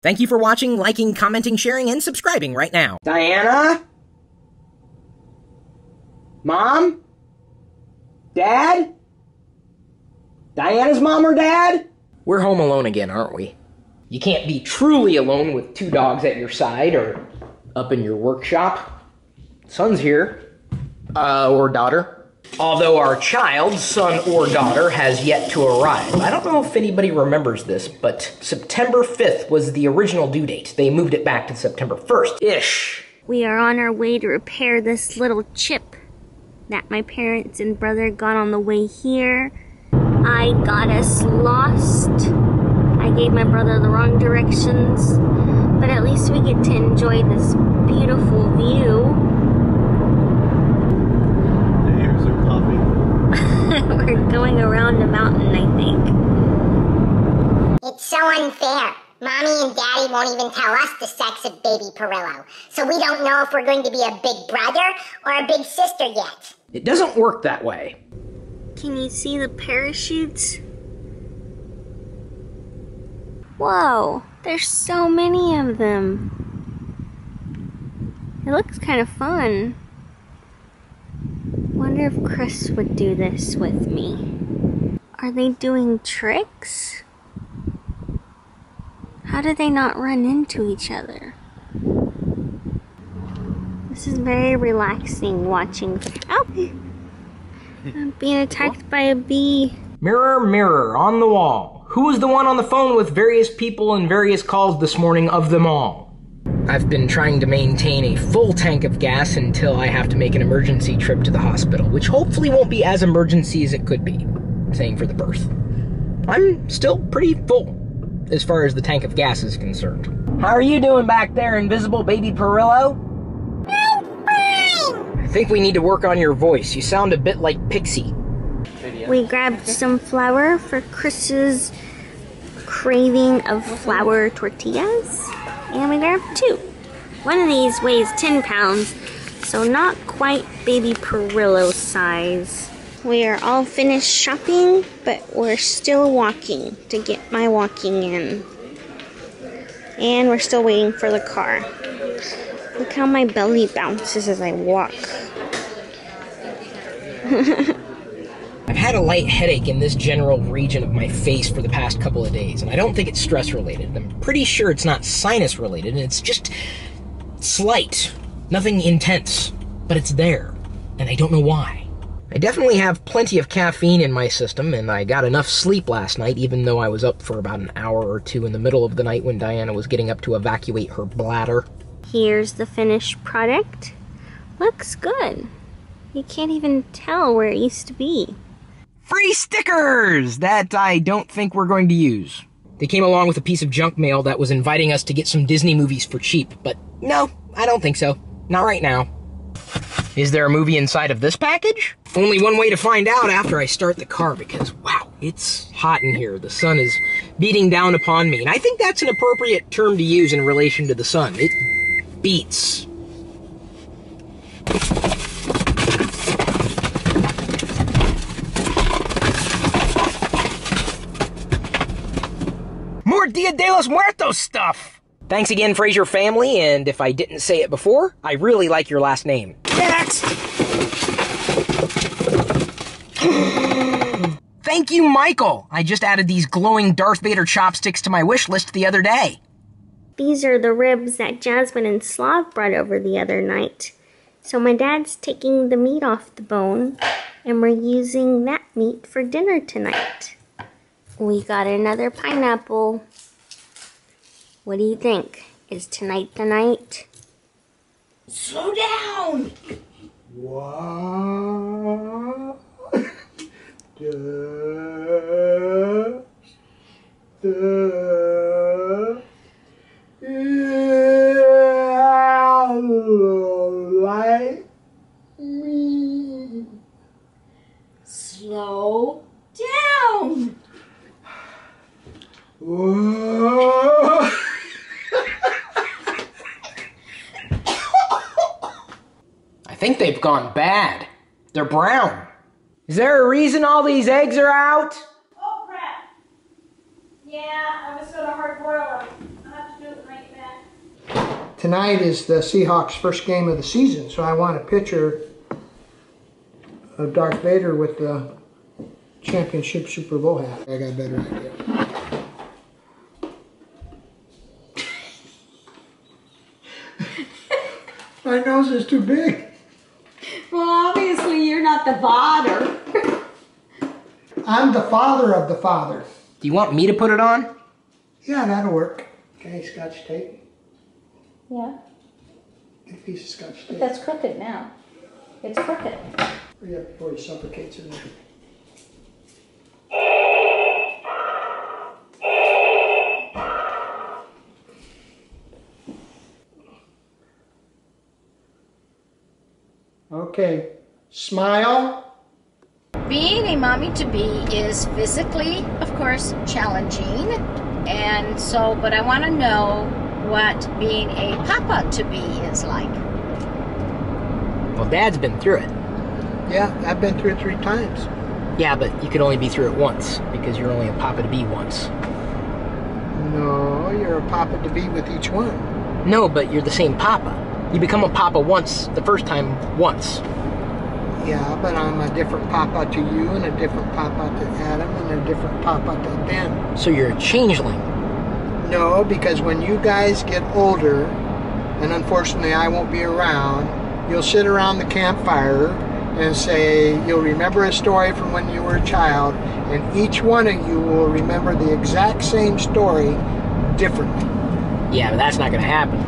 Thank you for watching, liking, commenting, sharing, and subscribing right now. Diana? Mom? Dad? Diana's mom or dad? We're home alone again, aren't we? You can't be truly alone with two dogs at your side or up in your workshop. Son's here. Or daughter. Although our child, son or daughter, has yet to arrive. I don't know if anybody remembers this, but September 5th was the original due date. They moved it back to September 1st-ish. We are on our way to repair this little chip that my parents and brother got on the way here. I got us lost. I gave my brother the wrong directions, but at least we get to enjoy this beautiful view. We're going around a mountain, I think. It's so unfair. Mommy and Daddy won't even tell us the sex of baby Pirillo, so we don't know if we're going to be a big brother or a big sister yet. It doesn't work that way. Can you see the parachutes? Whoa, there's so many of them. It looks kind of fun. Wonder if Chris would do this with me. Are they doing tricks? How do they not run into each other? This is very relaxing watching. Oh! I'm being attacked by a bee. Mirror, mirror on the wall. Who was the one on the phone with various people and various calls this morning of them all? I've been trying to maintain a full tank of gas until I have to make an emergency trip to the hospital, which hopefully won't be as emergency as it could be, saying for the birth. I'm still pretty full, as far as the tank of gas is concerned. How are you doing back there, invisible baby Pirillo? I'm fine! I think we need to work on your voice. You sound a bit like Pixie. We grabbed some flour for Chris's craving of flour tortillas. And we grabbed 2. One of these weighs 10 pounds, so not quite baby Pirillo size. We are all finished shopping, but we're still walking to get my walking in. And we're still waiting for the car. Look how my belly bounces as I walk. I've had a light headache in this general region of my face for the past couple of days, and I don't think it's stress related. I'm pretty sure it's not sinus related, and it's just slight. Nothing intense, but it's there, and I don't know why. I definitely have plenty of caffeine in my system, and I got enough sleep last night, even though I was up for about an hour or two in the middle of the night when Diana was getting up to evacuate her bladder. Here's the finished product. Looks good. You can't even tell where it used to be. Free stickers that I don't think we're going to use. They came along with a piece of junk mail that was inviting us to get some Disney movies for cheap, but no, I don't think so. Not right now. Is there a movie inside of this package? Only one way to find out after I start the car, because wow, it's hot in here. The sun is beating down upon me, and I think that's an appropriate term to use in relation to the sun. It beats. More Dia de los Muertos stuff! Thanks again, Fraser family, and if I didn't say it before, I really like your last name. Next! Thank you, Michael! I just added these glowing Darth Vader chopsticks to my wish list the other day. These are the ribs that Jasmine and Slav brought over the other night. So my dad's taking the meat off the bone, and we're using that meat for dinner tonight. We got another pineapple. What do you think? Is tonight the night? Slow down! What? Like me. Slow down. Whoa. I think they've gone bad. They're brown. Is there a reason all these eggs are out? Oh crap. Yeah, I was gonna hard boil them. I'll have to do it tonight is the Seahawks' first game of the season, so I want a picture of Darth Vader with the championship Super Bowl hat. I got a better idea. My nose is too big. Well, obviously you're not the father. I'm the father of the father. Do you want me to put it on? Yeah, that'll work. Okay, Scotch tape. Yeah, Big piece of Scotch tape. that's crooked now. It's crooked. Hurry up before he suffocates in there. Okay, smile. Being a mommy-to-be is physically, of course, challenging, and so, but I want to know what being a papa-to-be is like. Well, Dad's been through it. Yeah, I've been through it 3 times. Yeah, but you could only be through it once, because you're only a papa-to-be once. No, you're a papa to be with each one. No, but you're the same papa. You become a papa once, the first time, once. Yeah, but I'm a different papa to you, and a different papa to Adam, and a different papa to Ben. So you're a changeling. No, because when you guys get older, and unfortunately I won't be around, you'll sit around the campfire and say, you'll remember a story from when you were a child, and each one of you will remember the exact same story differently. Yeah, but that's not going to happen.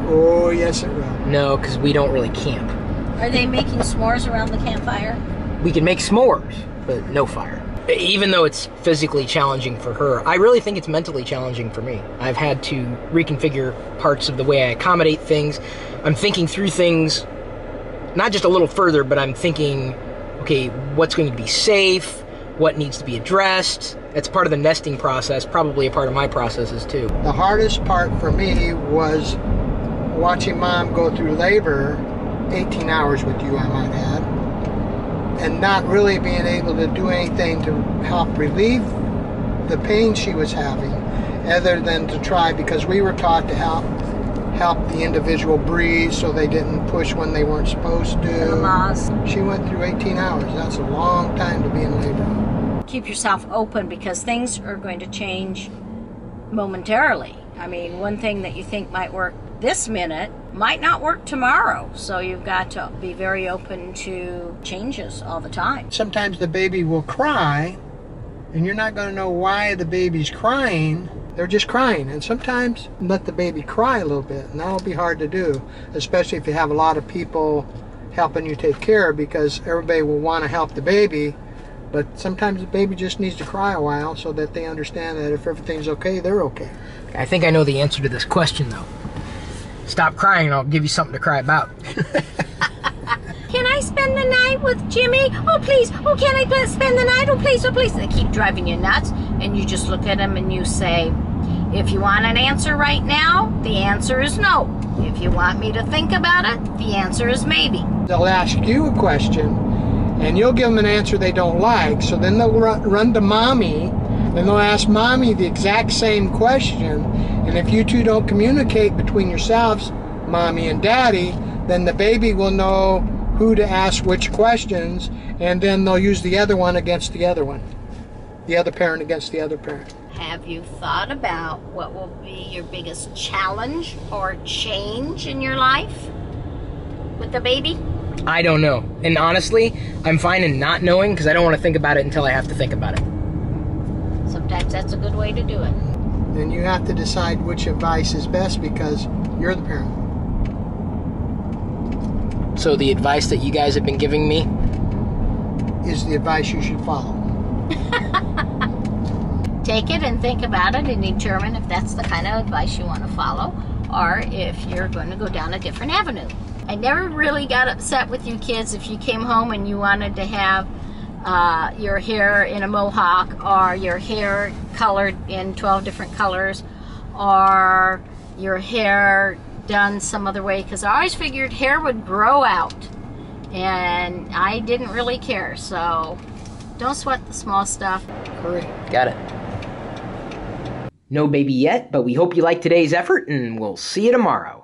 Oh, yes it will. No, because we don't really camp. Are they making s'mores around the campfire? We can make s'mores, but no fire. Even though it's physically challenging for her, I really think it's mentally challenging for me. I've had to reconfigure parts of the way I accommodate things. I'm thinking through things, not just a little further, but I'm thinking, okay, what's going to be safe? What needs to be addressed? That's part of the nesting process, probably a part of my processes too. The hardest part for me was watching Mom go through labor, 18 hours with you I might add, and not really being able to do anything to help relieve the pain she was having, other than to try, because we were taught to help the individual breathe so they didn't push when they weren't supposed to. She went through 18 hours. That's a long time to be in labor. Keep yourself open because things are going to change momentarily. I mean, one thing that you think might work this minute might not work tomorrow. So you've got to be very open to changes all the time. Sometimes the baby will cry, and you're not going to know why the baby's crying. They're just crying. And sometimes let the baby cry a little bit, and that'll be hard to do, especially if you have a lot of people helping you take care, because everybody will want to help the baby. But sometimes the baby just needs to cry a while so that they understand that if everything's okay, they're okay. I think I know the answer to this question, though. Stop crying and I'll give you something to cry about. Can I spend the night with Jimmy? Oh, please. Oh, can I spend the night? Oh, please. Oh, please. They keep driving you nuts. And you just look at them and you say, if you want an answer right now, the answer is no. If you want me to think about it, the answer is maybe. They'll ask you a question, and you'll give them an answer they don't like. So then they'll run to Mommy, and they'll ask Mommy the exact same question. And if you two don't communicate between yourselves, Mommy and Daddy, then the baby will know who to ask which questions, and then they'll use the other one against the other one. The other parent against the other parent. Have you thought about what will be your biggest challenge or change in your life with the baby? I don't know. And honestly, I'm fine in not knowing because I don't want to think about it until I have to think about it. Sometimes that's a good way to do it. And you have to decide which advice is best because you're the parent. So the advice that you guys have been giving me is the advice you should follow. Take it and think about it and determine if that's the kind of advice you want to follow or if you're going to go down a different avenue. I never really got upset with you kids if you came home and you wanted to have your hair in a mohawk or your hair colored in 12 different colors or your hair done some other way, because I always figured hair would grow out and I didn't really care. So don't sweat the small stuff. Hurry. Got it. No baby yet, but we hope you liked today's effort and we'll see you tomorrow.